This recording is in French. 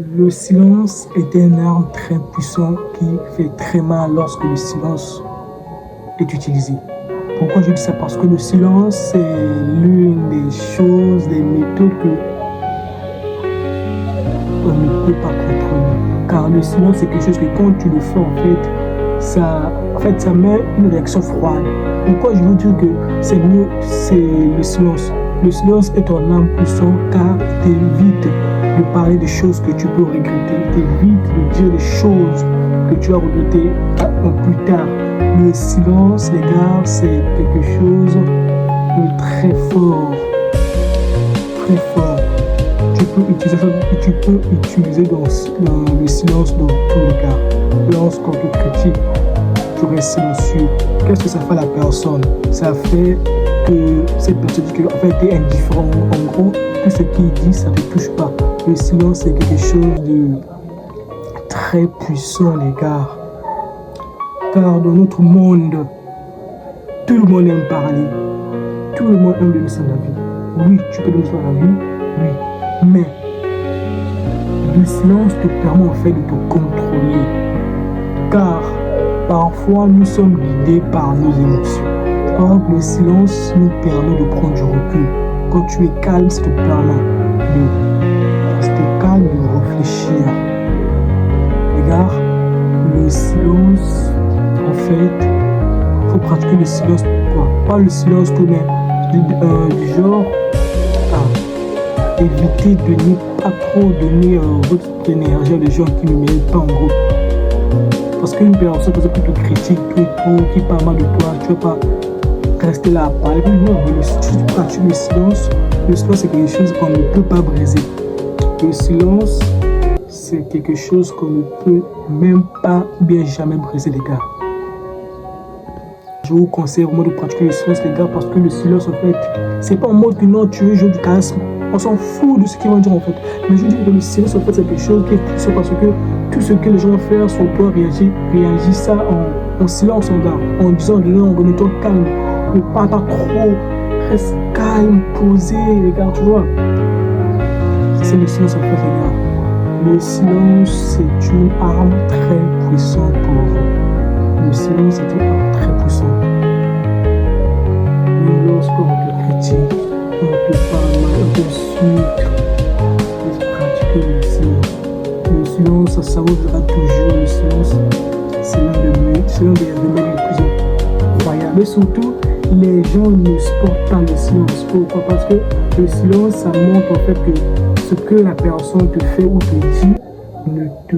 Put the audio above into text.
Le silence est une arme très puissante qui fait très mal lorsque le silence est utilisé. Pourquoi je dis ça? Parce que le silence, c'est l'une des choses, des méthodes que on ne peut pas contrôler. Car le silence, c'est quelque chose que quand tu le fais, ça met une réaction froide. Pourquoi je veux dire que c'est mieux, c'est le silence? Le silence est ton arme puissante car il t'évite de parler des choses que tu peux regretter, il t'évite de dire des choses que tu vas regretter plus tard. Le silence, les gars, c'est quelque chose de très fort. Très fort. Tu peux utiliser le silence dans tous les cas. Lorsqu'on te critique, tu restes silencieux. Qu'est-ce que ça fait à la personne? Ça fait que cette personne dit qu'en fait, tu es indifférent. En gros, tout ce qu'il dit, ça ne te touche pas. Le silence, c'est quelque chose de très puissant, les gars. Car dans notre monde, tout le monde aime parler. Tout le monde aime donner son avis. Oui, tu peux donner son avis, oui. Mais le silence te permet en fait de te contrôler. Car parfois, nous sommes guidés par nos émotions. Or, le silence nous permet de prendre du recul. Quand tu es calme, ça te permet de rester calme, de réfléchir. Regarde, le silence, en fait, il faut pratiquer le silence. Pourquoi? Pas le silence tout, mais du genre à éviter de ne pas trop donner votre énergie à des gens qui ne méritent pas en gros. Parce qu'une personne qui te critique, qui parle mal de toi, tu ne vas pas rester là à parler. Non, si tu pratiques le silence c'est quelque chose qu'on ne peut pas briser. Le silence, c'est quelque chose qu'on ne peut même pas ou bien jamais briser, les gars. Je vous conseille vraiment de pratiquer le silence, les gars, parce que le silence, en fait, c'est pas en mode que non, tu veux jouer du charisme. On s'en fout de ce qu'ils vont dire, en fait. Mais je dis que le silence, en fait, c'est quelque chose qui est puissant parce que tout ce que les gens vont faire sur toi, réagis ça en silence, en gars. En disant non, remets-toi calme. Ne parle pas trop. Reste calme, posé, les gars, tu vois. C'est le silence, en fait, les gars. Le silence, c'est une arme très puissante pour vous. Le silence, c'est une arme très puissante. Mais lorsqu'on te critique, on te parle mal, on t'insulte, il faut pratiquer le silence. Le silence, ça vous dira toujours. Le silence, c'est l'un des remèdes les plus incroyables. Mais surtout, les gens ne supportent pas le silence. Pourquoi? Parce que le silence, ça montre en fait que ce que la personne te fait ou te dit ne te